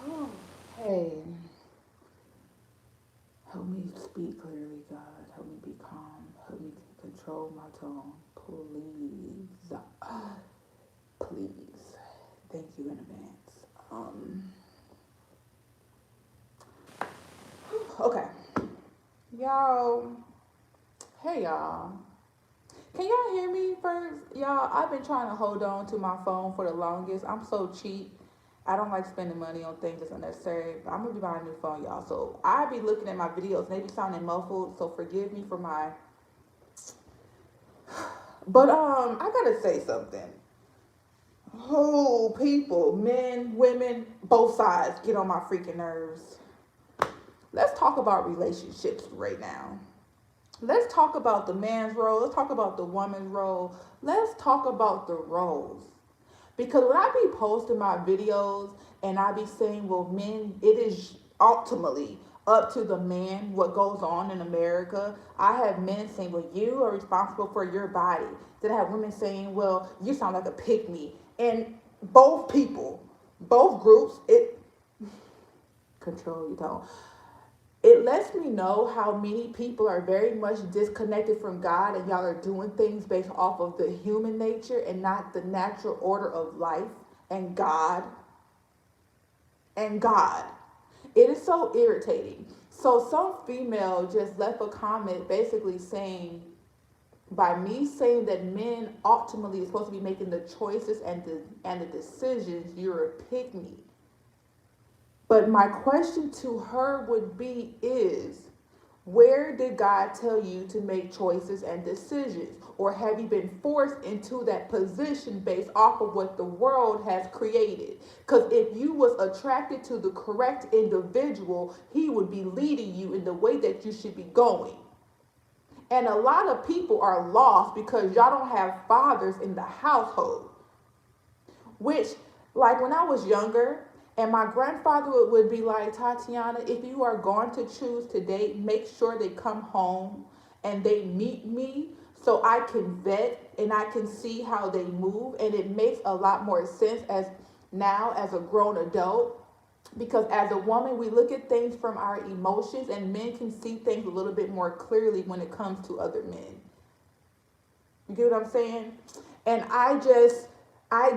Oh, hey, help me speak clearly, God. Help me be calm. Help me control my tone. Please. Please. Thank you in advance. Okay. Y'all. Hey, y'all. Can y'all hear me first? Y'all, I've been trying to hold on to my phone for the longest. I'm so cheap. I don't like spending money on things that's unnecessary. But I'm gonna be buying a new phone, y'all. So I be looking at my videos and they be sounding muffled. So forgive me for my. But I gotta say something. Oh, people, men, women, both sides get on my freaking nerves. Let's talk about relationships right now. Let's talk about the man's role. Let's talk about the woman's role. Let's talk about the roles. Because when I be posting my videos and I be saying, well, men, it is ultimately up to the man what goes on in America. I have men saying, well, you are responsible for your body. Then I have women saying, well, you sound like a pick me. And both people, both groups, it control you don't. It lets me know how many people are very much disconnected from God and y'all are doing things based off of the human nature and not the natural order of life and God and God. It is so irritating. So some female just left a comment basically saying, by me saying that men ultimately is supposed to be making the choices and the decisions, you're a pick me. But my question to her would be is, where did God tell you to make choices and decisions? Or have you been forced into that position based off of what the world has created? Because if you was attracted to the correct individual, he would be leading you in the way that you should be going. And a lot of people are lost because y'all don't have fathers in the household. Which, like when I was younger, and my grandfather would be like, Tatiana, if you are going to choose to date, make sure they come home and they meet me so I can vet and I can see how they move. And it makes a lot more sense as now as a grown adult. Because as a woman, we look at things from our emotions, and men can see things a little bit more clearly when it comes to other men. You get what I'm saying? And I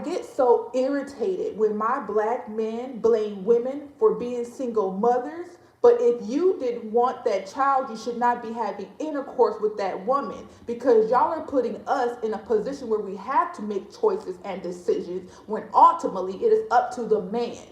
get so irritated when my black men blame women for being single mothers. But if you didn't want that child, you should not be having intercourse with that woman because y'all are putting us in a position where we have to make choices and decisions when ultimately it is up to the man.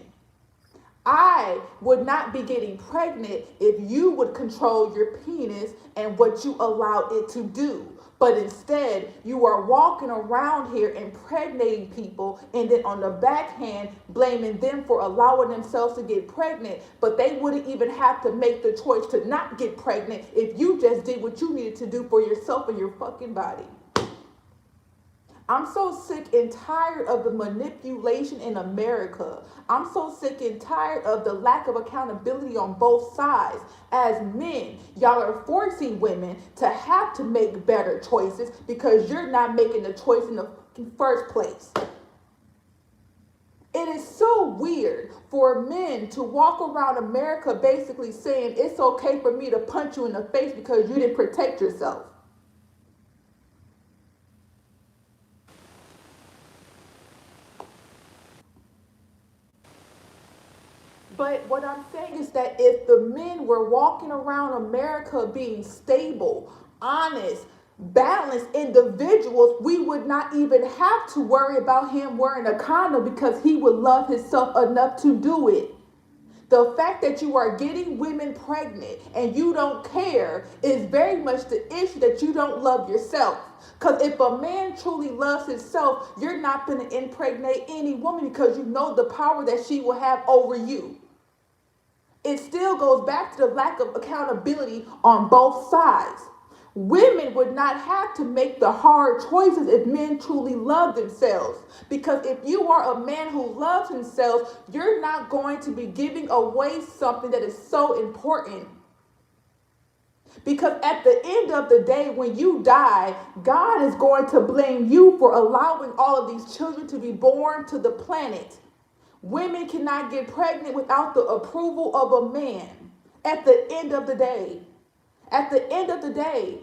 I would not be getting pregnant if you would control your penis and what you allow it to do. But instead, you are walking around here impregnating people and then on the backhand blaming them for allowing themselves to get pregnant. But they wouldn't even have to make the choice to not get pregnant if you just did what you needed to do for yourself and your fucking body. I'm so sick and tired of the manipulation in America. I'm so sick and tired of the lack of accountability on both sides. As men, y'all are forcing women to have to make better choices because you're not making the choice in the first place. It is so weird for men to walk around America basically saying it's okay for me to punch you in the face because you didn't protect yourself. But what I'm saying is that if the men were walking around America being stable, honest, balanced individuals, we would not even have to worry about him wearing a condom because he would love himself enough to do it. The fact that you are getting women pregnant and you don't care is very much the issue that you don't love yourself. Because if a man truly loves himself, you're not going to impregnate any woman because you know the power that she will have over you. It still goes back to the lack of accountability on both sides. Women would not have to make the hard choices if men truly love themselves. Because if you are a man who loves himself, you're not going to be giving away something that is so important. Because at the end of the day, when you die, God is going to blame you for allowing all of these children to be born to the planet. Women cannot get pregnant without the approval of a man. At the end of the day, at the end of the day,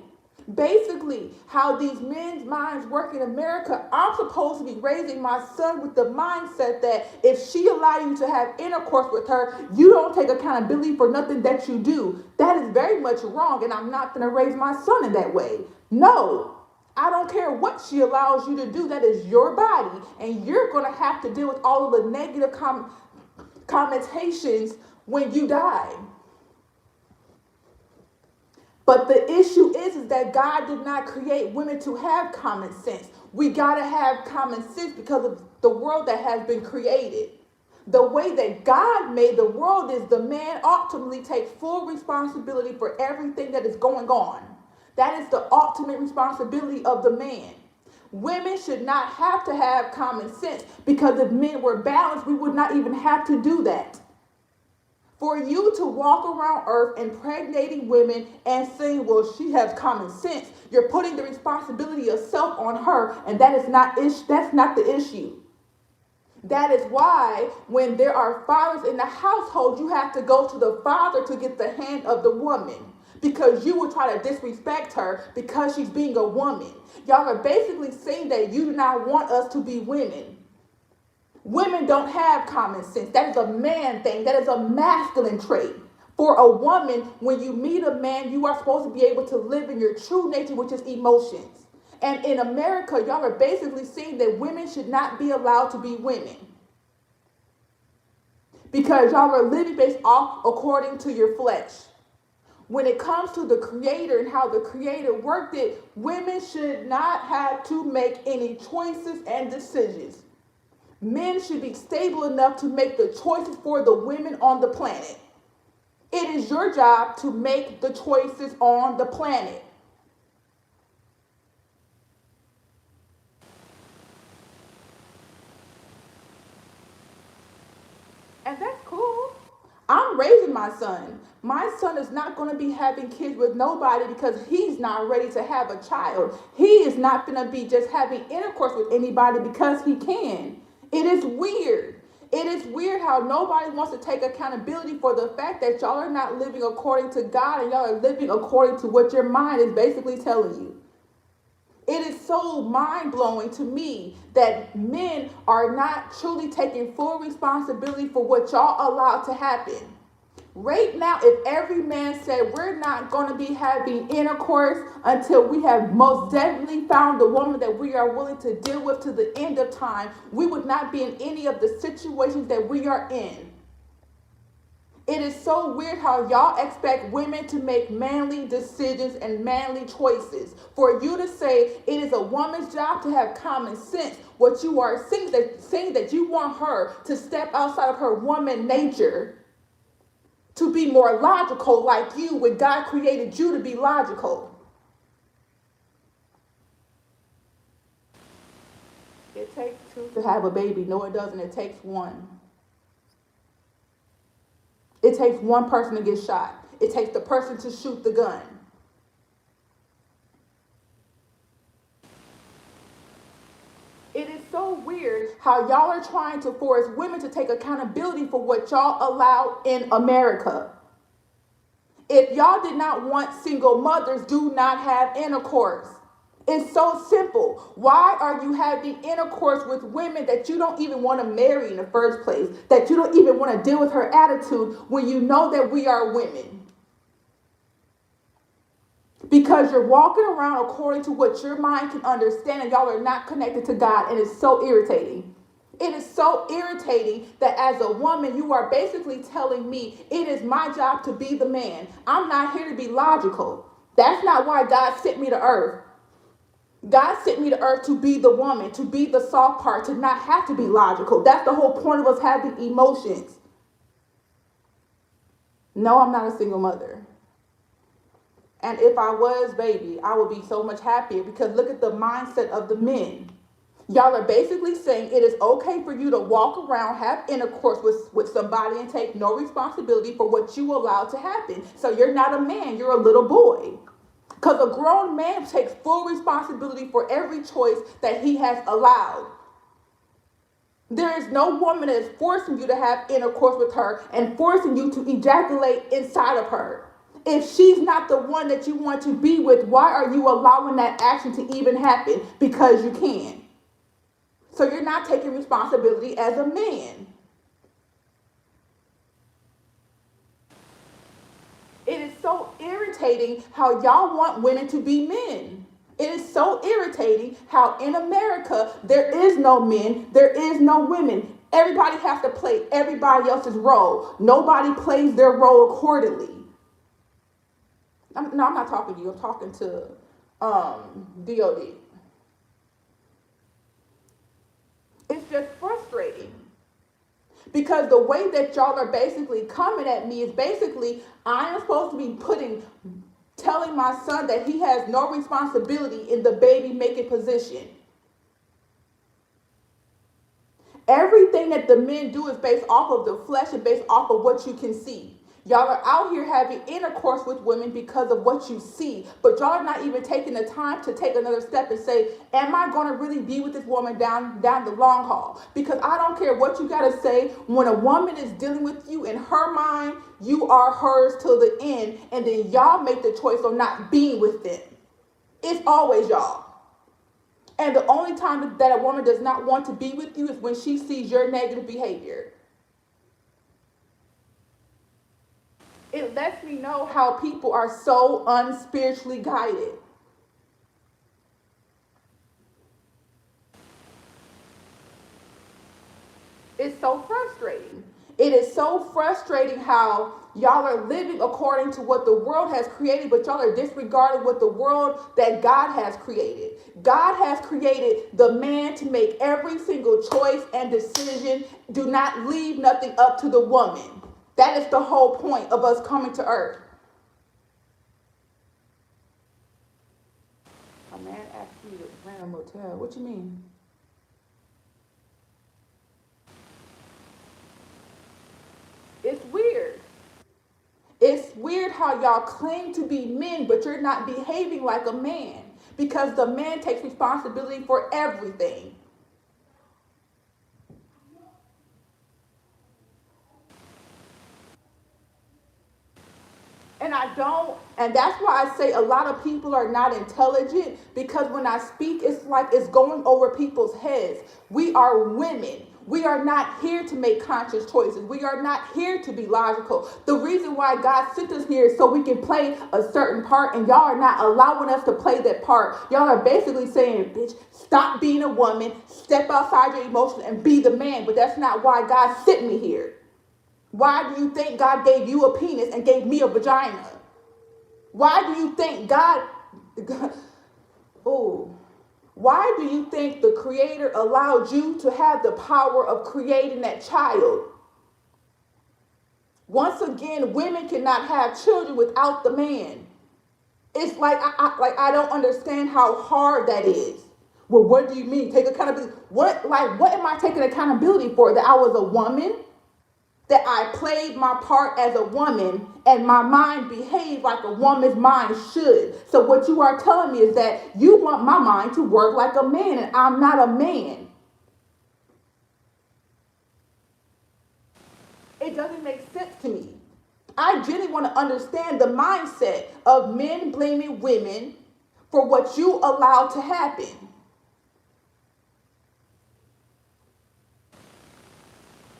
basically, how these men's minds work in America, I'm supposed to be raising my son with the mindset that if she allow you to have intercourse with her, you don't take accountability for nothing that you do. That is very much wrong, and I'm not going to raise my son in that way. No, I don't care what she allows you to do. That is your body, and you're going to have to deal with all of the negative connotations when you die. But the issue is that God did not create women to have common sense. We got to have common sense because of the world that has been created. The way that God made the world is the man ultimately takes full responsibility for everything that is going on. That is the ultimate responsibility of the man. Women should not have to have common sense because if men were balanced, we would not even have to do that. For you to walk around earth impregnating women and saying, well, she has common sense, you're putting the responsibility of self on her, and that's not the issue. That is why when there are fathers in the household, you have to go to the father to get the hand of the woman. Because you will try to disrespect her because she's being a woman. Y'all are basically saying that you do not want us to be women. Women don't have common sense. That is a man thing. That is a masculine trait. For a woman, when you meet a man, you are supposed to be able to live in your true nature, which is emotions. And in America, y'all are basically saying that women should not be allowed to be women. Because y'all are living based off according to your flesh. When it comes to the creator and how the creator worked it, women should not have to make any choices and decisions. Men should be stable enough to make the choices for the women on the planet. It is your job to make the choices on the planet. And that's cool. I'm raising my son. My son is not going to be having kids with nobody because he's not ready to have a child. He is not going to be just having intercourse with anybody because he can. It is weird. It is weird how nobody wants to take accountability for the fact that y'all are not living according to God and y'all are living according to what your mind is basically telling you. It is so mind-blowing to me that men are not truly taking full responsibility for what y'all allowed to happen. Right now, if every man said we're not going to be having intercourse until we have most definitely found the woman that we are willing to deal with to the end of time, we would not be in any of the situations that we are in. It is so weird how y'all expect women to make manly decisions and manly choices. For you to say it is a woman's job to have common sense, what you are saying that you want her to step outside of her woman nature to be more logical like you when God created you to be logical. It takes two to have a baby. No, it doesn't. It takes one. It takes one person to get shot. It takes the person to shoot the gun. It is so weird how y'all are trying to force women to take accountability for what y'all allow in America. If y'all did not want single mothers, do not have intercourse. It's so simple. Why are you having intercourse with women that you don't even want to marry in the first place? That you don't even want to deal with her attitude when you know that we are women? Because you're walking around according to what your mind can understand and y'all are not connected to God, and it's so irritating. It is so irritating that as a woman, you are basically telling me it is my job to be the man. I'm not here to be logical. That's not why God sent me to earth. God sent me to earth to be the woman, to be the soft part, to not have to be logical. That's the whole point of us having emotions. No, I'm not a single mother. And if I was, baby, I would be so much happier because look at the mindset of the men. Y'all are basically saying it is okay for you to walk around, have intercourse with somebody, and take no responsibility for what you allow to happen. So you're not a man, you're a little boy. Because a grown man takes full responsibility for every choice that he has allowed. There is no woman that is forcing you to have intercourse with her and forcing you to ejaculate inside of her. If she's not the one that you want to be with, why are you allowing that action to even happen? Because you can. So you're not taking responsibility as a man. It is so irritating how y'all want women to be men. It is so irritating how in America there is no men, there is no women. Everybody has to play everybody else's role. Nobody plays their role accordingly. I'm not talking to you. I'm talking to DOD. It's just frustrating. Because the way that y'all are basically coming at me is basically, I am supposed to be telling my son that he has no responsibility in the baby making position. Everything that the men do is based off of the flesh and based off of what you can see. Y'all are out here having intercourse with women because of what you see, but y'all are not even taking the time to take another step and say, am I going to really be with this woman down the long haul? Because I don't care what you got to say. When a woman is dealing with you, in her mind, you are hers till the end, and then y'all make the choice of not being with them. It's always y'all. And the only time that a woman does not want to be with you is when she sees your negative behavior. It lets me know how people are so unspiritually guided. It's so frustrating. It is so frustrating how y'all are living according to what the world has created, but y'all are disregarding what the world that God has created. God has created the man to make every single choice and decision. Do not leave nothing up to the woman. That is the whole point of us coming to earth. A man asked you to rent a motel. What you mean? It's weird. It's weird how y'all claim to be men, but you're not behaving like a man. Because the man takes responsibility for everything. And that's why I say a lot of people are not intelligent, because when I speak, it's like it's going over people's heads. We are women. We are not here to make conscious choices. We are not here to be logical. The reason why God sent us here is so we can play a certain part, and y'all are not allowing us to play that part. Y'all are basically saying, bitch, stop being a woman, step outside your emotions and be the man. But that's not why God sent me here. Why do you think God gave you a penis and gave me a vagina? Why do you think why do you think the Creator allowed you to have the power of creating that child? Once again, women cannot have children without the man. It's like I don't understand how hard that is. Well, what do you mean? Take accountability. What am I taking accountability for? That I was a woman? That I played my part as a woman and my mind behaved like a woman's mind should. So what you are telling me is that you want my mind to work like a man, and I'm not a man. It doesn't make sense to me. I genuinely want to understand the mindset of men blaming women for what you allowed to happen.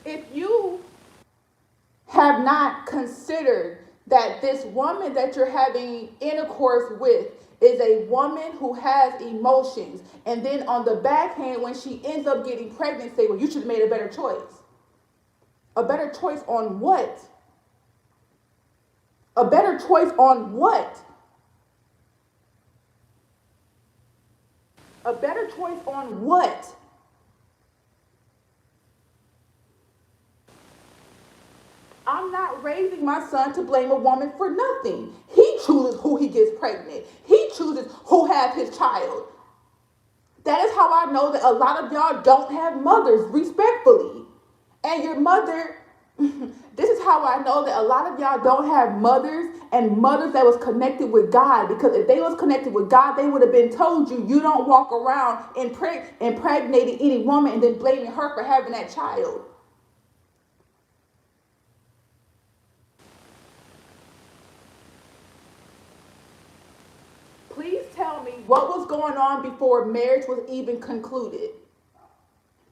If you have not considered that this woman that you're having intercourse with is a woman who has emotions, and then on the backhand, when she ends up getting pregnant, say, well, you should have made a better choice. A better choice on what? A better choice on what? A better choice on what? I'm not raising my son to blame a woman for nothing. He chooses who he gets pregnant. He chooses who has his child. That is how I know that a lot of y'all don't have mothers, respectfully. And your mother, this is how I know that a lot of y'all don't have mothers and mothers that was connected with God. Because if they was connected with God, they would have been told you don't walk around impregnating any woman and then blaming her for having that child. Please tell me what was going on before marriage was even concluded.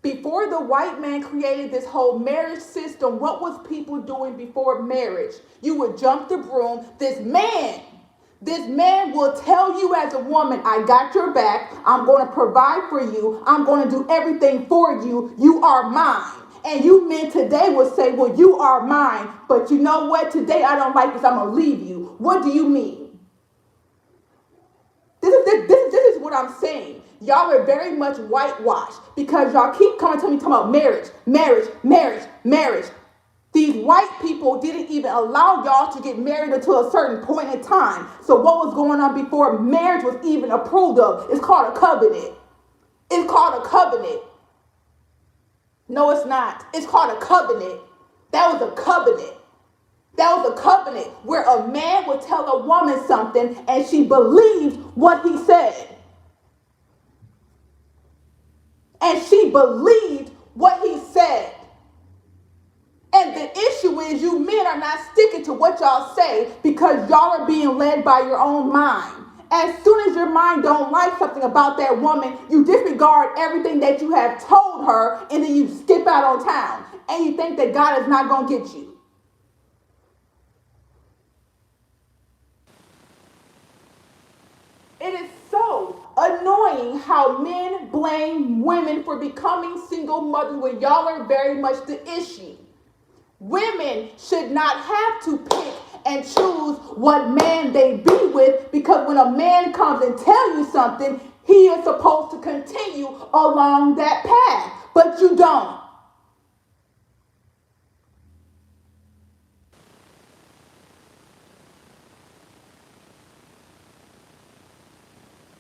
Before the white man created this whole marriage system, what was people doing before marriage? You would jump the broom. This man will tell you as a woman, I got your back. I'm going to provide for you. I'm going to do everything for you. You are mine. And you men today will say, well, you are mine. But you know what? Today I don't like this. I'm going to leave you. What do you mean? This is what I'm saying. Y'all are very much whitewashed because y'all keep coming to me talking about marriage, marriage, marriage, marriage. These white people didn't even allow y'all to get married until a certain point in time. So what was going on before marriage was even approved of? It's called a covenant. It's called a covenant. No, it's not. It's called a covenant. That was a covenant. That was a covenant where a man would tell a woman something and she believed what he said. And she believed what he said. And the issue is you men are not sticking to what y'all say because y'all are being led by your own mind. As soon as your mind don't like something about that woman, you disregard everything that you have told her and then you skip out on town. And you think that God is not going to get you. It is so annoying how men blame women for becoming single mothers when y'all are very much the issue. Women should not have to pick and choose what man they be with because when a man comes and tell you something, he is supposed to continue along that path, but you don't.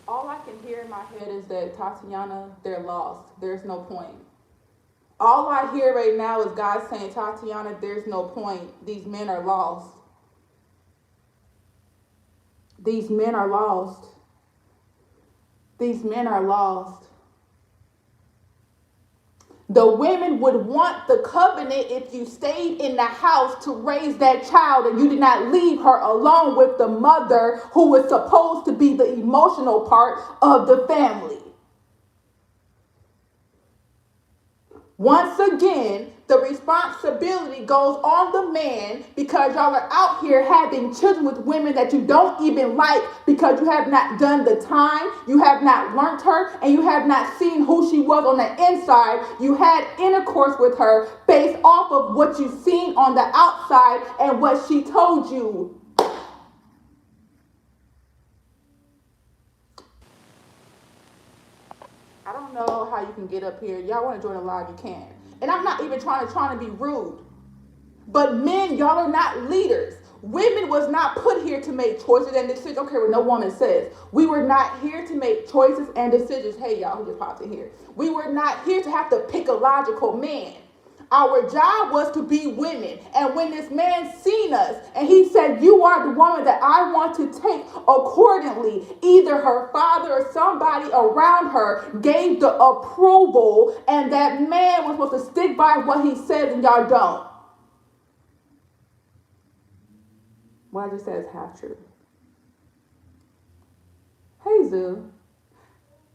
All I can hear in my head is that Tatiana, they're lost. There's no point. All I hear right now is God saying, Tatiana, there's no point. These men are lost. These men are lost. These men are lost. The women would want the covenant if you stayed in the house to raise that child and you did not leave her alone with the mother who was supposed to be the emotional part of the family. Once again, the responsibility goes on the man because y'all are out here having children with women that you don't even like because you have not done the time, you have not learned her, and you have not seen who she was on the inside. You had intercourse with her based off of what you've seen on the outside and what she told you. I don't know how you can get up here. Y'all want to join the live, you can. And I'm not even trying to be rude. But men, y'all are not leaders. Women was not put here to make choices and decisions. I don't care what no woman says. We were not here to make choices and decisions. Hey, y'all who just popped in here. We were not here to have to pick a logical man. Our job was to be women. And when this man seen us and he said, you are the woman that I want to take accordingly, either her father or somebody around her gave the approval and that man was supposed to stick by what he said and y'all don't. What I just said is half true. Hey, Zoo.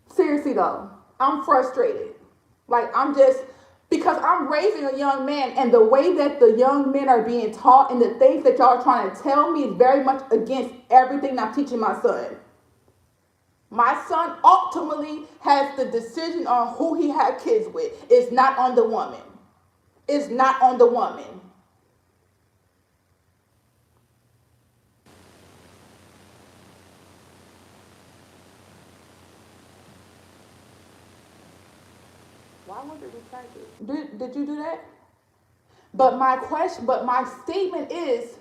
Seriously, though, I'm frustrated. Because I'm raising a young man, and the way that the young men are being taught and the things that y'all are trying to tell me is very much against everything I'm teaching my son. My son ultimately has the decision on who he had kids with. It's not on the woman. It's not on the woman. Why was it recycled? Did you do that? But my statement is,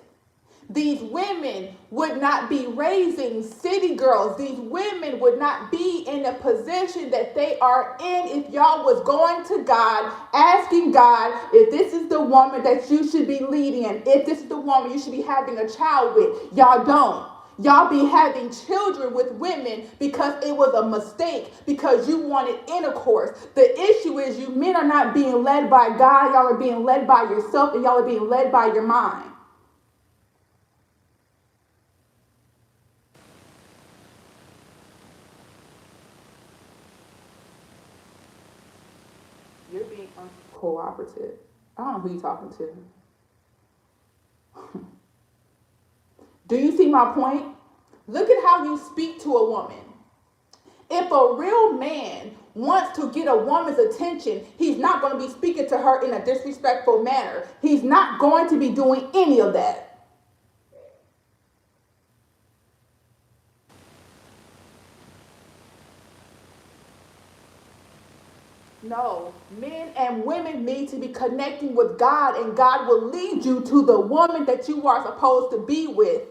These women would not be raising city girls. These women would not be in the position that they are in if y'all was going to God, asking God if this is the woman that you should be leading, and if this is the woman you should be having a child with. Y'all don't. Y'all be having children with women because it was a mistake, because you wanted intercourse. The issue is you men are not being led by God. Y'all are being led by yourself, and y'all are being led by your mind. You're being uncooperative. I don't know who you're talking to. Do you see my point? Look at how you speak to a woman. If a real man wants to get a woman's attention, he's not going to be speaking to her in a disrespectful manner. He's not going to be doing any of that. No, men and women need to be connecting with God, and God will lead you to the woman that you are supposed to be with.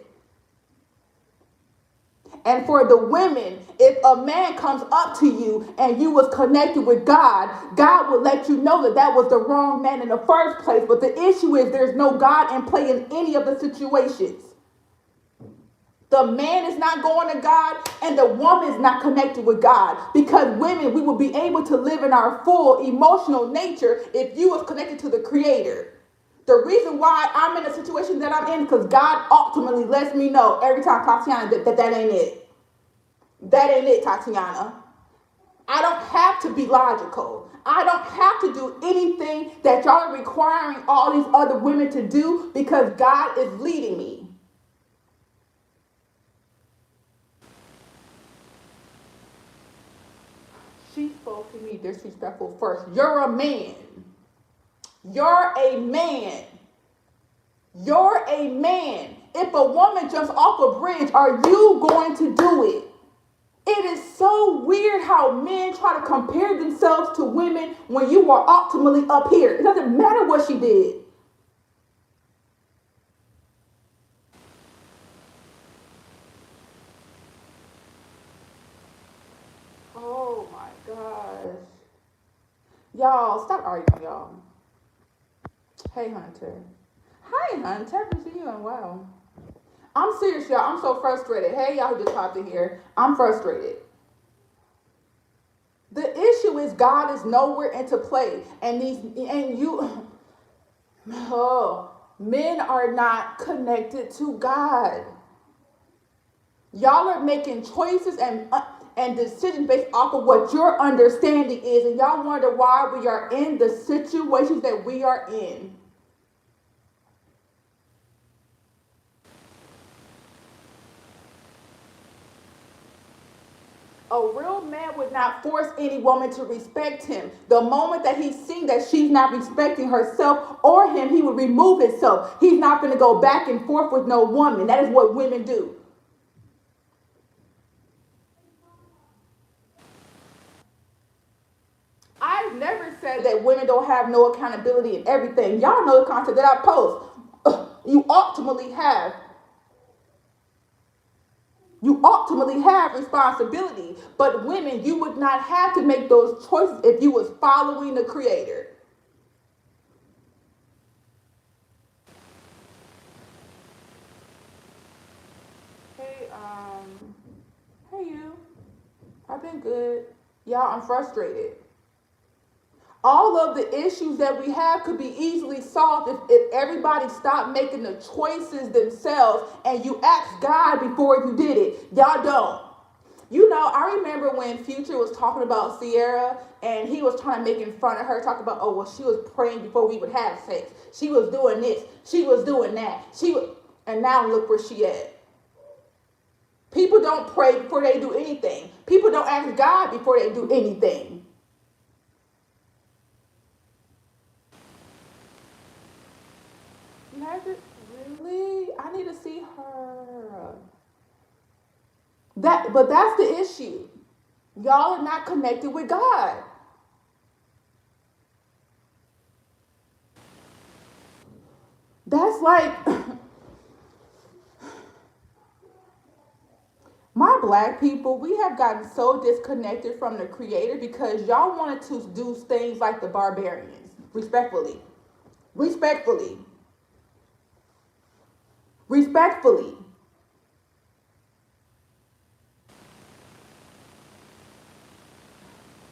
And for the women, if a man comes up to you and you was connected with God, God will let you know that that was the wrong man in the first place. But the issue is there's no God in play in any of the situations. The man is not going to God, and the woman is not connected with God. Because women, we will be able to live in our full emotional nature if you was connected to the Creator. The reason why I'm in the situation that I'm in, because God ultimately lets me know every time, Tatiana, that ain't it. That ain't it, Tatiana. I don't have to be logical. I don't have to do anything that y'all are requiring all these other women to do, because God is leading me. She spoke to me disrespectful first. You're a man. You're a man. You're a man. If a woman jumps off a bridge, are you going to do it? It is so weird how men try to compare themselves to women when you are optimally up here. It doesn't matter what she did. Oh my gosh. Y'all, stop arguing, y'all. Hey, Hunter. Hi, Hunter. Haven't seen you in a while. I'm serious, y'all. I'm so frustrated. Hey, y'all who just popped in here. I'm frustrated. The issue is God is nowhere into play, and you, oh, men are not connected to God. Y'all are making choices and decisions based off of what your understanding is, and y'all wonder why we are in the situations that we are in. A real man would not force any woman to respect him. The moment that he's seen that she's not respecting herself or him, he would remove himself. He's not going to go back and forth with no woman. That is what women do. I've never said that women don't have no accountability in everything. Y'all know the content that I post. You ultimately have. You ultimately have responsibility. But women, you would not have to make those choices if you was following the Creator. Hey, hey you. I've been good. Y'all, I'm frustrated. All of the issues that we have could be easily solved if everybody stopped making the choices themselves and you asked God before you did it. Y'all don't. You know, I remember when Future was talking about Sierra and he was trying to make in front of her, talk about, oh, well, she was praying before we would have sex. She was doing this. She was doing that. And now look where she at. People don't pray before they do anything. People don't ask God before they do anything. Imagine, really? I need to see her. But that's the issue. Y'all are not connected with God. That's like black people, we have gotten so disconnected from the creator because y'all wanted to do things like the barbarians. Respectfully. Respectfully. Respectfully.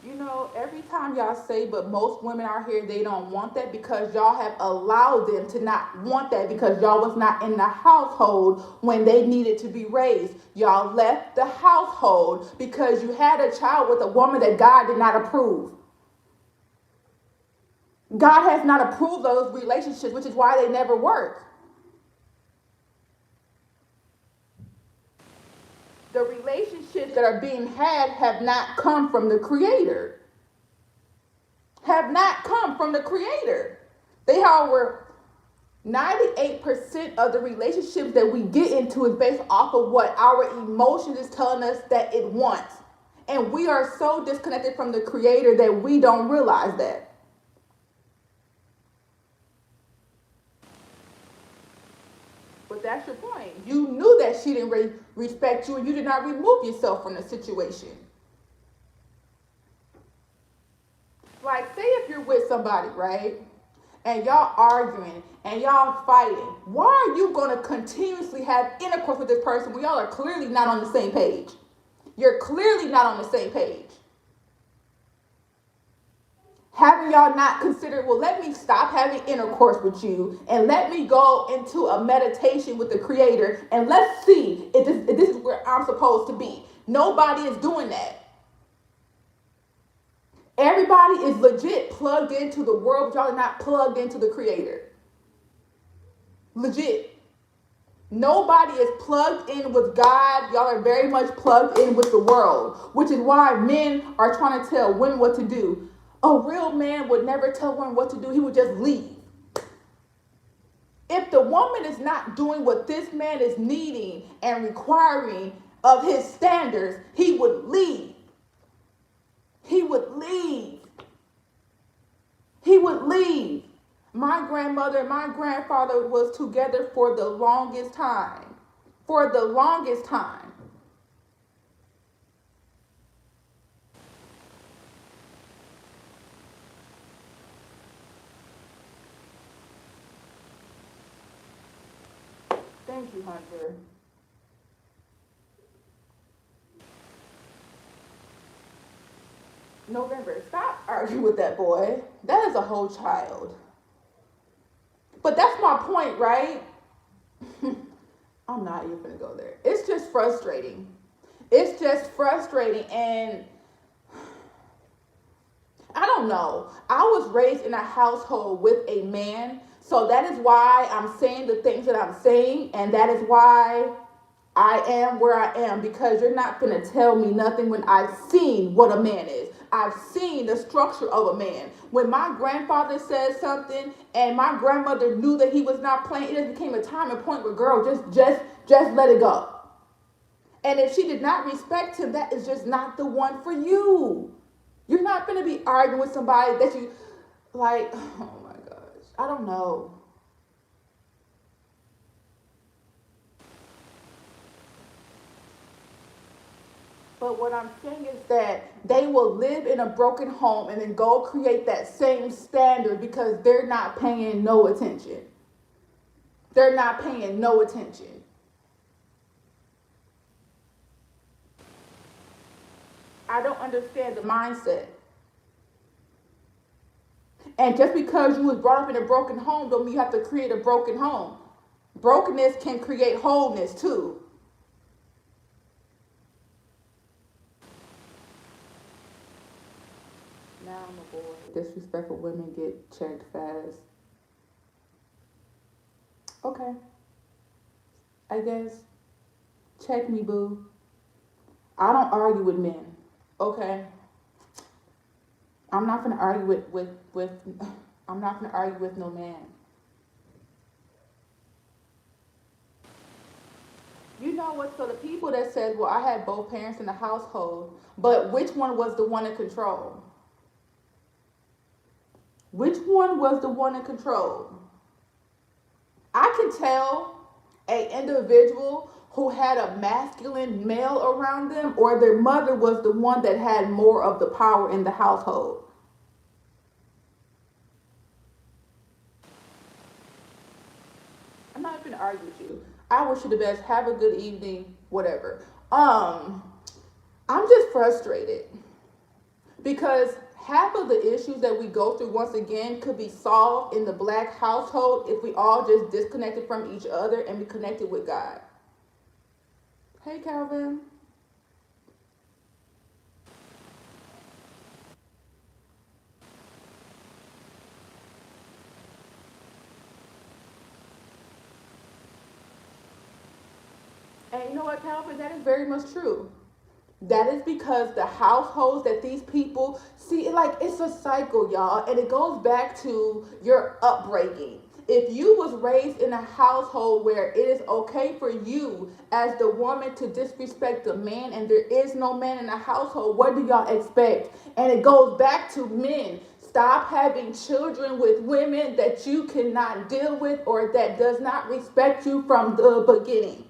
You know, every time y'all say, but most women out here, they don't want that because y'all have allowed them to not want that because y'all was not in the household when they needed to be raised. Y'all left the household because you had a child with a woman that God did not approve. God has not approved those relationships, which is why they never work. The relationships that are being had have not come from the creator. Have not come from the creator. They are 98% of the relationships that we get into is based off of what our emotions is telling us that it wants. And we are so disconnected from the creator that we don't realize that. But that's your point. You knew that she didn't respect you and you did not remove yourself from the situation. Like, say if you're with somebody, right? And y'all arguing and y'all fighting. Why are you going to continuously have intercourse with this person when y'all are clearly not on the same page? You're clearly not on the same page. Haven't y'all not considered, well, let me stop having intercourse with you and let me go into a meditation with the creator and let's see if this is where I'm supposed to be. Nobody is doing that. Everybody is legit plugged into the world, but y'all are not plugged into the creator. Legit. Nobody is plugged in with God. Y'all are very much plugged in with the world, which is why men are trying to tell women what to do. A real man would never tell women what to do. He would just leave. If the woman is not doing what this man is needing and requiring of his standards, he would leave. He would leave. He would leave. My grandmother and my grandfather was together for the longest time. For the longest time. Thank you, Hunter. November, stop arguing with that boy. That is a whole child. But that's my point, right? I'm not even gonna go there. It's just frustrating. It's just frustrating. And I don't know. I was raised in a household with a man. So that is why I'm saying the things that I'm saying. And that is why I am where I am. Because you're not going to tell me nothing when I've seen what a man is. I've seen the structure of a man. When my grandfather said something and my grandmother knew that he was not playing, it just became a time and point where, girl, just let it go. And if she did not respect him, that is just not the one for you. You're not going to be arguing with somebody that you, like, oh my gosh, I don't know. But what I'm saying is that they will live in a broken home and then go create that same standard because they're not paying no attention. They're not paying no attention. I don't understand the mindset. And just because you was brought up in a broken home don't mean you have to create a broken home. Brokenness can create wholeness too. Now I'm a boy. Disrespectful women get checked fast. Okay. I guess. Check me, boo. I don't argue with men. Okay. I'm not gonna argue with I'm not gonna argue with no man. You know what? So the people that said, well, I had both parents in the household, but which one was the one in control? Which one was the one in control? I can tell a individual who had a masculine male around them, or their mother was the one that had more of the power in the household. I'm not going to argue with you. I wish you the best. Have a good evening, whatever. I'm just frustrated because half of the issues that we go through once again could be solved in the black household if we all just disconnected from each other and be connected with God. Hey, Calvin. And you know what, Calvin? That is very much true. That is because the households that these people see, like it's a cycle, y'all, and it goes back to your upbringing. If you was raised in a household where it is okay for you as the woman to disrespect the man and there is no man in the household, what do y'all expect? And it goes back to men. Stop having children with women that you cannot deal with or that does not respect you from the beginning.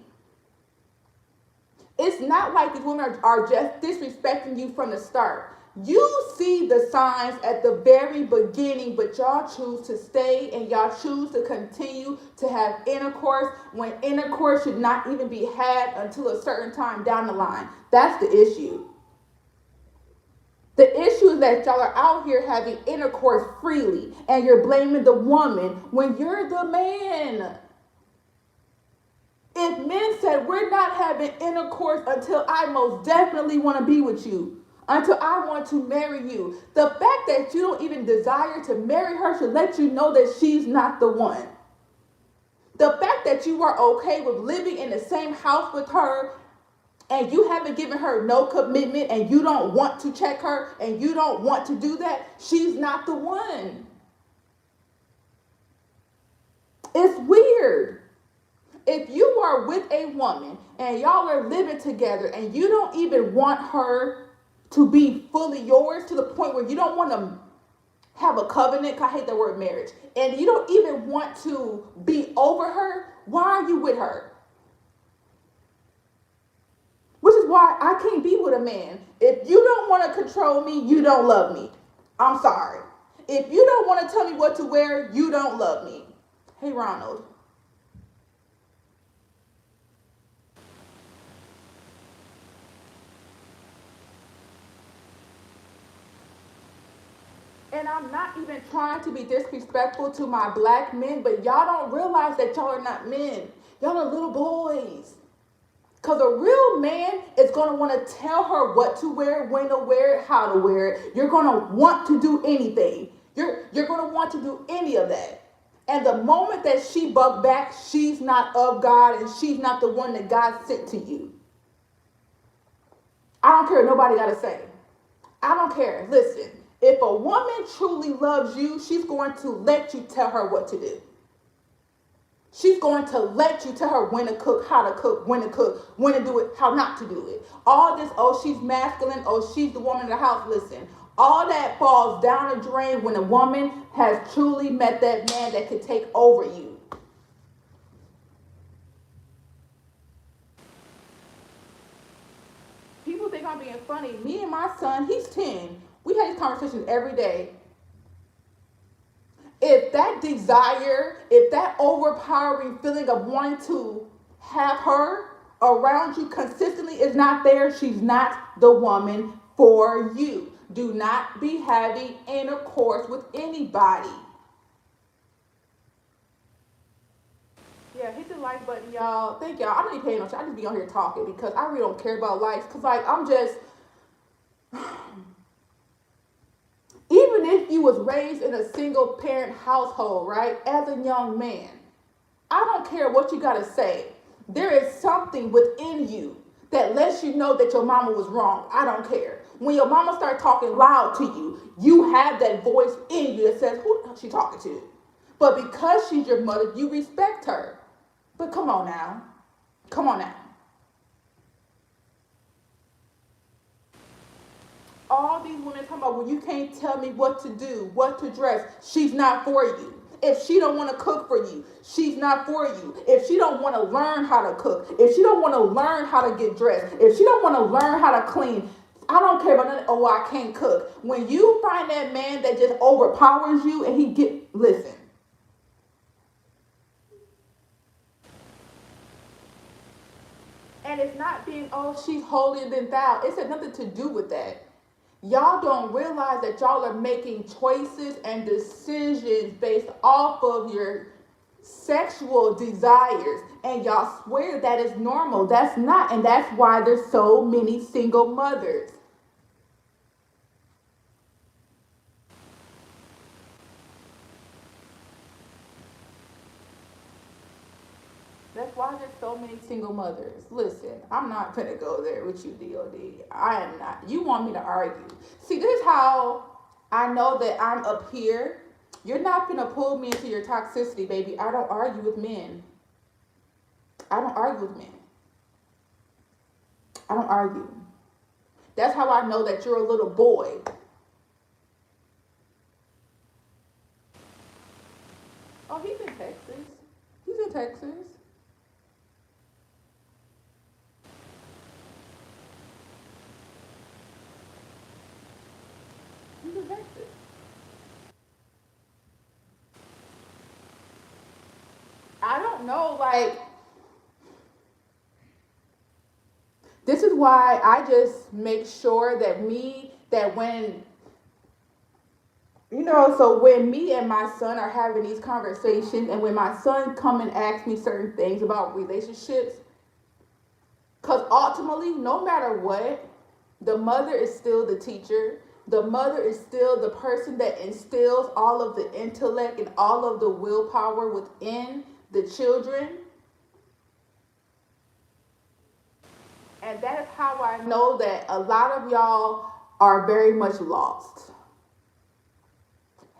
It's not like these women are just disrespecting you from the start. You see the signs at the very beginning, but y'all choose to stay and y'all choose to continue to have intercourse when intercourse should not even be had until a certain time down the line. That's the issue. The issue is that y'all are out here having intercourse freely and you're blaming the woman when you're the man. If men said, we're not having intercourse until I most definitely want to be with you, until I want to marry you, the fact that you don't even desire to marry her should let you know that she's not the one. The fact that you are okay with living in the same house with her and you haven't given her no commitment and you don't want to check her and you don't want to do that, she's not the one. It's weird. If you are with a woman and y'all are living together and you don't even want her to be fully yours to the point where you don't want to have a covenant, I hate the word marriage, and you don't even want to be over her, why are you with her? Which is why I can't be with a man. If you don't want to control me, you don't love me. I'm sorry. If you don't want to tell me what to wear, you don't love me. Hey, Ronald. And I'm not even trying to be disrespectful to my black men, but y'all don't realize that y'all are not men. Y'all are little boys. Because a real man is going to want to tell her what to wear, when to wear it, how to wear it. You're going to want to do anything. You're going to want to do any of that. And the moment that she buck back, she's not of God and she's not the one that God sent to you. I don't care what nobody got to say. I don't care. Listen, if a woman truly loves you, she's going to let you tell her what to do. She's going to let you tell her when to cook, how to cook, when to do it, how not to do it. All this, oh, she's masculine, oh, she's the woman in the house. Listen, all that falls down the drain when a woman has truly met that man that can take over you. People think I'm being funny. Me and my son, he's 10. We have these conversations every day. If that desire, if that overpowering feeling of wanting to have her around you consistently is not there, she's not the woman for you. Do not be having intercourse with anybody. Yeah, hit the like button, y'all. Thank y'all. I don't even pay no attention. I just be on here talking because I really don't care about likes. Because, like, I'm just... Even if you was raised in a single parent household, right, as a young man, I don't care what you got to say. There is something within you that lets you know that your mama was wrong. I don't care. When your mama starts talking loud to you, you have that voice in you that says, who the hell she talking to? But because she's your mother, you respect her. But come on now. Come on now. All these women talking about, well, you can't tell me what to do, what to dress. She's not for you. If she don't want to cook for you, she's not for you. If she don't want to learn how to cook, if she don't want to learn how to get dressed, if she don't want to learn how to clean, I don't care about nothing. Oh, I can't cook. When you find that man that just overpowers you and he get, listen. And it's not being, oh, she's holier than thou. It's had nothing to do with that. Y'all don't realize that y'all are making choices and decisions based off of your sexual desires, and y'all swear that is normal. That's not, and that's why there's so many single mothers. That's why there's so many single mothers. Listen, I'm not gonna go there with you, DOD. I am not. You want me to argue? See, this is how I know that I'm up here. You're not gonna pull me into your toxicity, baby. I don't argue with men. I don't argue with men. I don't argue. That's how I know that you're a little boy. Oh, he's in Texas. He's in Texas. He's in Texas. I don't know, like, this is why I just make sure that that when, so when me and my son are having these conversations and when my son come and ask me certain things about relationships, because ultimately, no matter what, the mother is still the teacher. The mother is still the person that instills all of the intellect and all of the willpower within the children. And that is how I know that a lot of y'all are very much lost.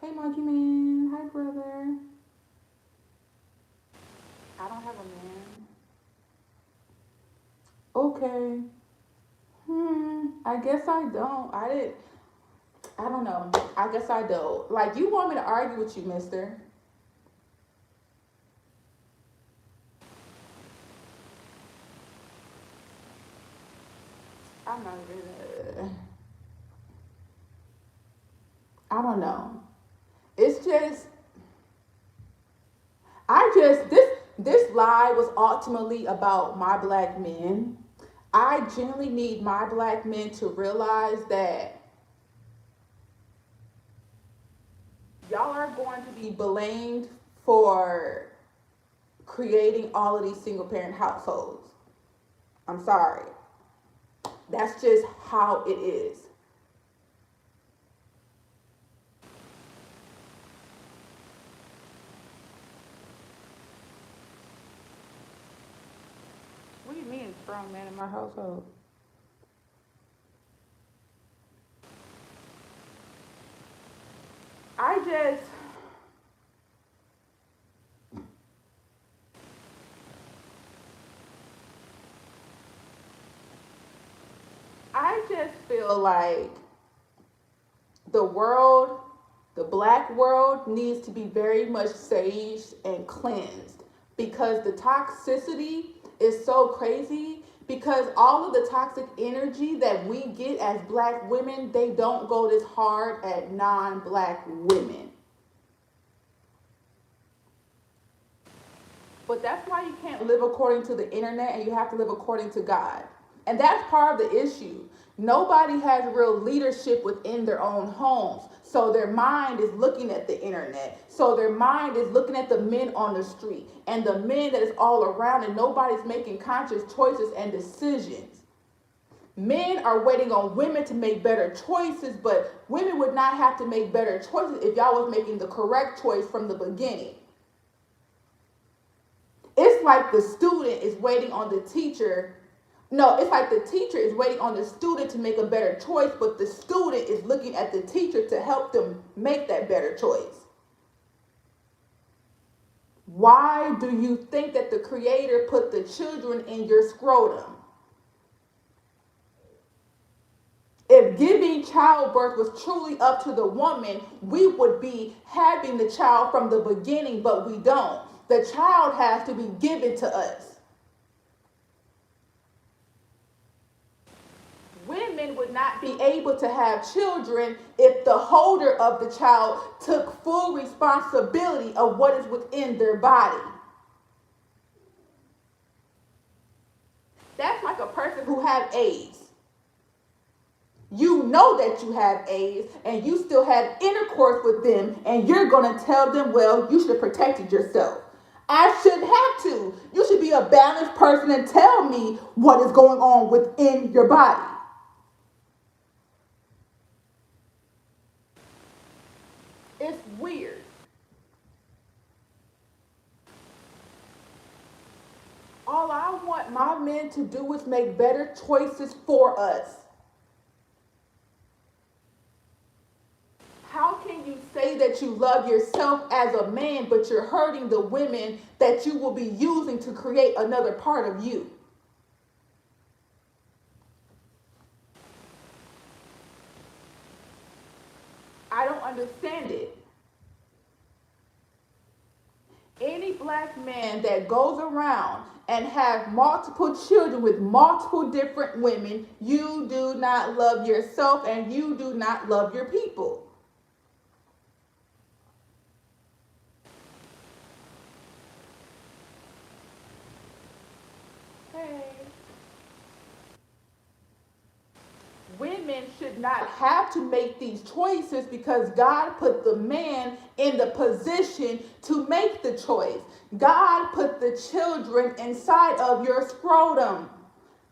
Hey, Monkey Man. Hi, brother. I don't have a man. Okay. I guess I don't. I don't know. I guess I don't. Like, you want me to argue with you, mister? I'm not even. I don't know. It's just. This lie was ultimately about my black men. I genuinely need my black men to realize that y'all are going to be blamed for creating all of these single parent households. I'm sorry. That's just how it is. What do you mean, strong man in my household? I just, I just feel like the world, the black world, needs to be very much saged and cleansed because the toxicity is so crazy. Because all of the toxic energy that we get as black women, they don't go this hard at non-black women. But that's why you can't live according to the internet and you have to live according to God. And that's part of the issue. Nobody has real leadership within their own homes. So their mind is looking at the internet. So their mind is looking at the men on the street and the men that is all around, and nobody's making conscious choices and decisions. Men are waiting on women to make better choices, but women would not have to make better choices if y'all was making the correct choice from the beginning. It's like the student is waiting on the teacher. No, it's like the teacher is waiting on the student to make a better choice, but the student is looking at the teacher to help them make that better choice. Why do you think that the creator put the children in your scrotum? If giving childbirth was truly up to the woman, we would be having the child from the beginning, but we don't. The child has to be given to us. Women would not be able to have children if the holder of the child took full responsibility of what is within their body. That's like a person who have AIDS. You know that you have AIDS and you still have intercourse with them, and you're going to tell them, well, you should have protected yourself. I shouldn't have to. You should be a balanced person and tell me what is going on within your body. It's weird. All I want my men to do is make better choices for us. How can you say that you love yourself as a man, but you're hurting the women that you will be using to create another part of you? I don't understand it. Any black man that goes around and have multiple children with multiple different women, you do not love yourself and you do not love your people. Hey. Women should not have to make these choices because God put the man in the position to make the choice. God put the children inside of your scrotum.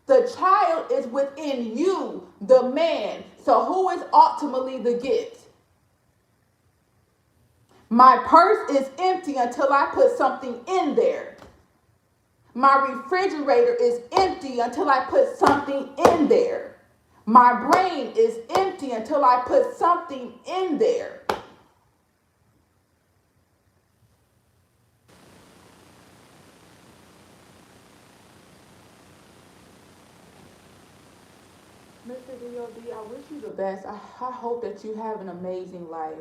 The child is within you, the man. So who is ultimately the gift? My purse is empty until I put something in there. My refrigerator is empty until I put something in there. My brain is empty until I put something in there. Mr. D.O.D., I wish you the best. I hope that you have an amazing life.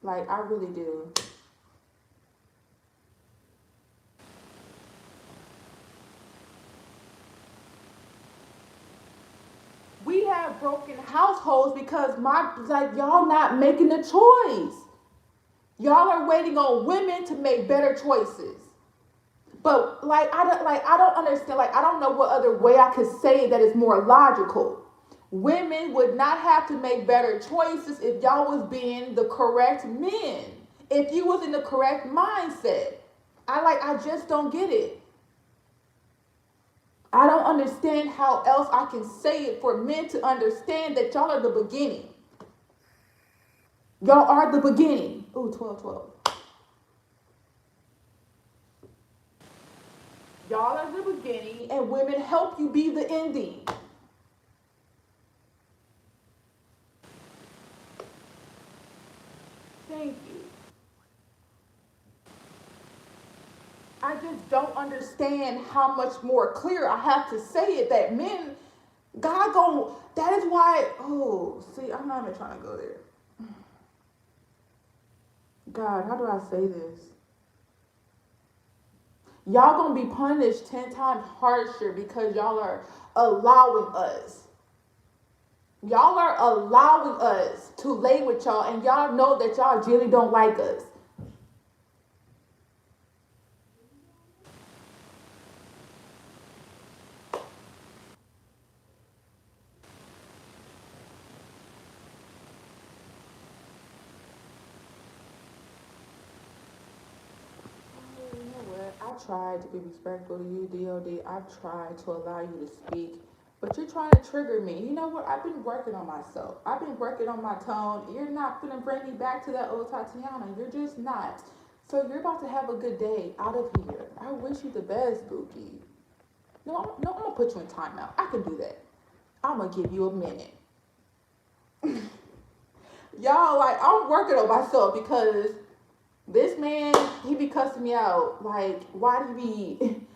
Like, I really do. We have broken households because y'all not making a choice. Y'all are waiting on women to make better choices. But I don't understand. Like, I don't know what other way I could say it that is more logical. Women would not have to make better choices if y'all was being the correct men. If you was in the correct mindset. I just don't get it. I don't understand how else I can say it for men to understand that y'all are the beginning. Y'all are the beginning. Ooh, 12, 12. Y'all are the beginning, and women help you be the ending. Thank you. I just don't understand how much more clear I have to say it that men, God gon' that is why, oh, see, I'm not even trying to go there. God, how do I say this? Y'all gonna be punished 10 times harsher because y'all are allowing us. Y'all are allowing us to lay with y'all, and y'all know that y'all really don't like us. You know what? I tried to be respectful to you, DOD. I've tried to allow you to speak, but you're trying to trigger me. You know what? I've been working on myself. I've been working on my tone. You're not going to bring me back to that old Tatiana. You're just not. So you're about to have a good day out of here. I wish you the best, Bookie. No, I'm going to put you in timeout. I can do that. I'm going to give you a minute. Y'all, like, I'm working on myself because this man, he be cussing me out. Like, why do you be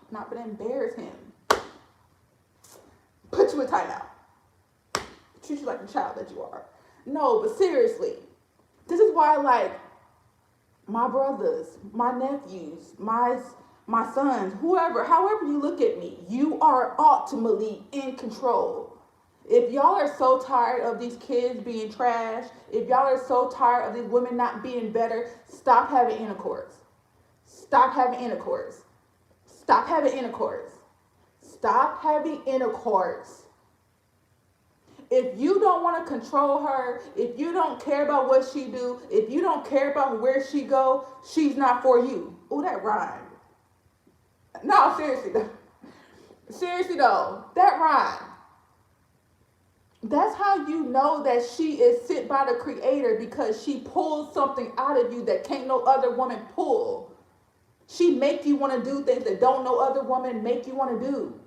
not gonna embarrass him? you a timeout. Treat you like the child that you are. No, but seriously, this is why, like, my brothers, my nephews, my sons, whoever, however you look at me, you are ultimately in control. If y'all are so tired of these kids being trash, if y'all are so tired of these women not being better, stop having intercourse. Stop having intercourse. Stop having intercourse. Stop having intercourse. If you don't want to control her, if you don't care about what she do, if you don't care about where she go, she's not for you. Oh, that rhymed. No, seriously though. Seriously though, that rhymed. That's how you know that she is sent by the creator, because she pulls something out of you that can't no other woman pull. She make you want to do things that don't no other woman make you want to do.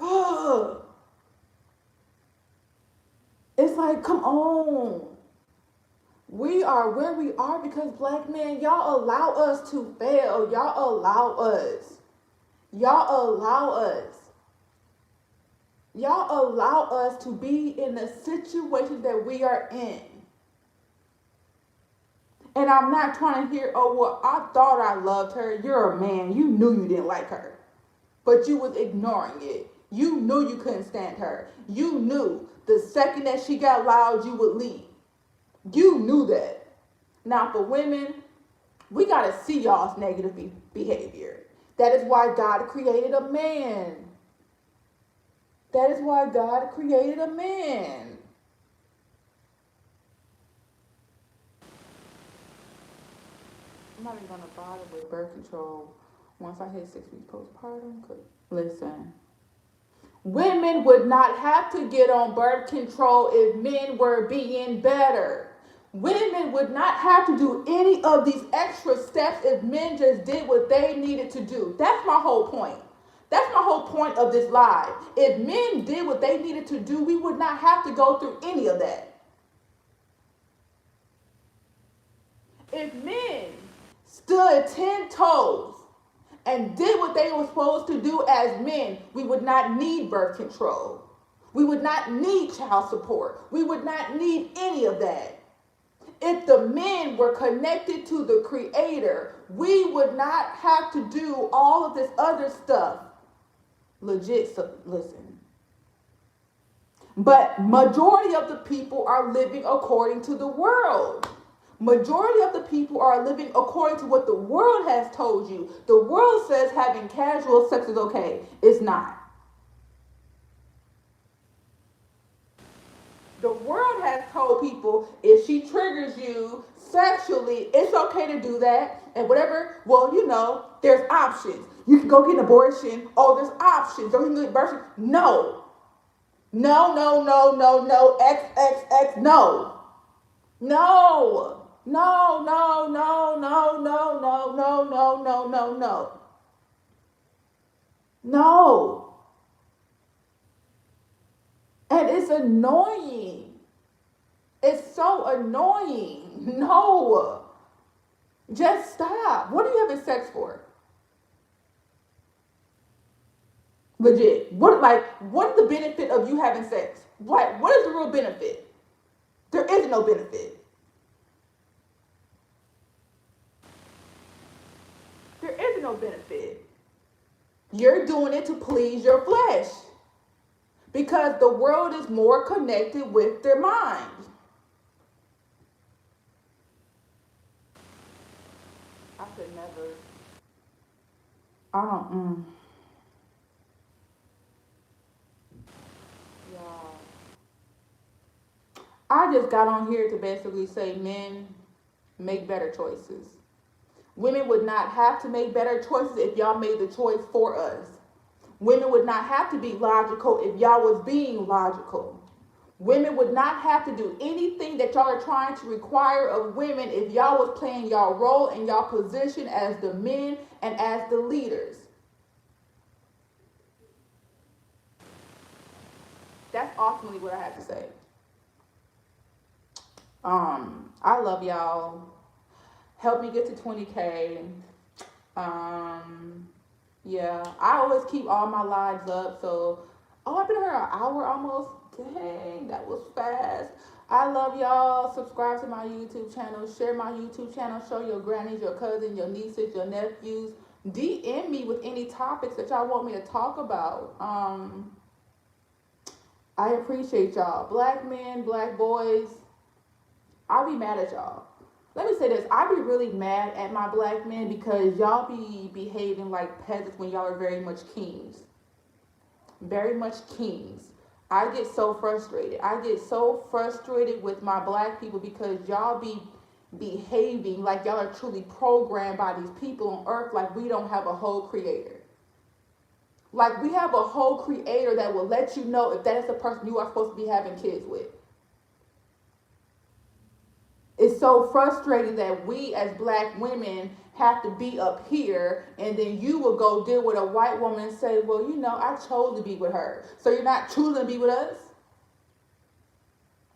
Ugh. It's like, come on. We are where we are because black men, y'all allow us to fail. Y'all allow us. Y'all allow us. Y'all allow us to be in the situation that we are in. And I'm not trying to hear, oh, well, I thought I loved her. You're a man. You knew you didn't like her. But you was ignoring it. You knew you couldn't stand her. You knew the second that she got loud, you would leave. You knew that. Now, for women, we got to see y'all's negative behavior. That is why God created a man. That is why God created a man. I'm not even going to bother with birth control once I hit 6 weeks postpartum. Listen. Women would not have to get on birth control if men were being better. Women would not have to do any of these extra steps if men just did what they needed to do. That's my whole point. That's my whole point of this live. If men did what they needed to do, we would not have to go through any of that. If men stood 10 toes and did what they were supposed to do as men, we would not need birth control. We would not need child support. We would not need any of that. If the men were connected to the creator, we would not have to do all of this other stuff. Legit, listen. But majority of the people are living according to the world. Majority of the people are living according to what the world has told you. The world says having casual sex is okay. It's not. The world has told people if she triggers you sexually, it's okay to do that. And whatever, well, you know, there's options. You can go get an abortion. Oh, there's options. Or you can get an abortion. No. No, no, no, no, no. X, X, X, no. No. No, no, no, no, no, no, no, no, no, no, no. No. And it's annoying. It's so annoying. No. Just stop. What are you having sex for? Legit. What is the benefit of you having sex? What is the real benefit? There is no benefit. There is no benefit. You're doing it to please your flesh. Because the world is more connected with their mind. I could never. I don't. Y'all. I just got on here to basically say men make better choices. Women would not have to make better choices if y'all made the choice for us. Women would not have to be logical if y'all was being logical. Women would not have to do anything that y'all are trying to require of women if y'all was playing y'all role and y'all position as the men and as the leaders. That's ultimately what I have to say. I love y'all. Help me get to 20K. Yeah, I always keep all my lives up. So, Oh, I've been here an hour almost. Dang, that was fast. I love y'all. Subscribe to my YouTube channel. Share my YouTube channel. Show your grannies, your cousins, your nieces, your nephews. DM me with any topics that y'all want me to talk about. I appreciate y'all. Black men, black boys, I'll be mad at y'all. Let me say this. I be really mad at my black men because y'all be behaving like peasants when y'all are very much kings. Very much kings. I get so frustrated. I get so frustrated with my black people because y'all be behaving like y'all are truly programmed by these people on earth like we don't have a whole creator. Like we have a whole creator that will let you know if that is the person you are supposed to be having kids with. It's so frustrating that we as black women have to be up here and then you will go deal with a white woman and say, well, you know, I chose to be with her. So you're not choosing to be with us?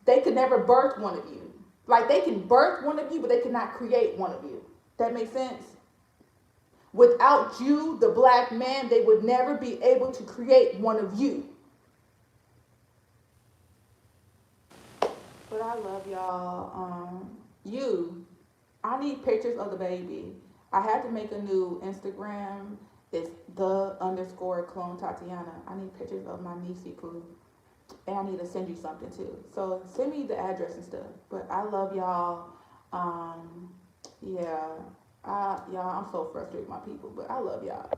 They could never birth one of you. Like they can birth one of you, but they cannot create one of you. That makes sense? Without you, the black man, they would never be able to create one of you. But I love y'all. I need pictures of the baby. I had to make a new Instagram. It's the underscore clone Tatiana. I need pictures of my niecey poo. And I need to send you something too. So send me the address and stuff. But I love y'all. Yeah. Y'all, I'm so frustrated with my people. But I love y'all. Bye.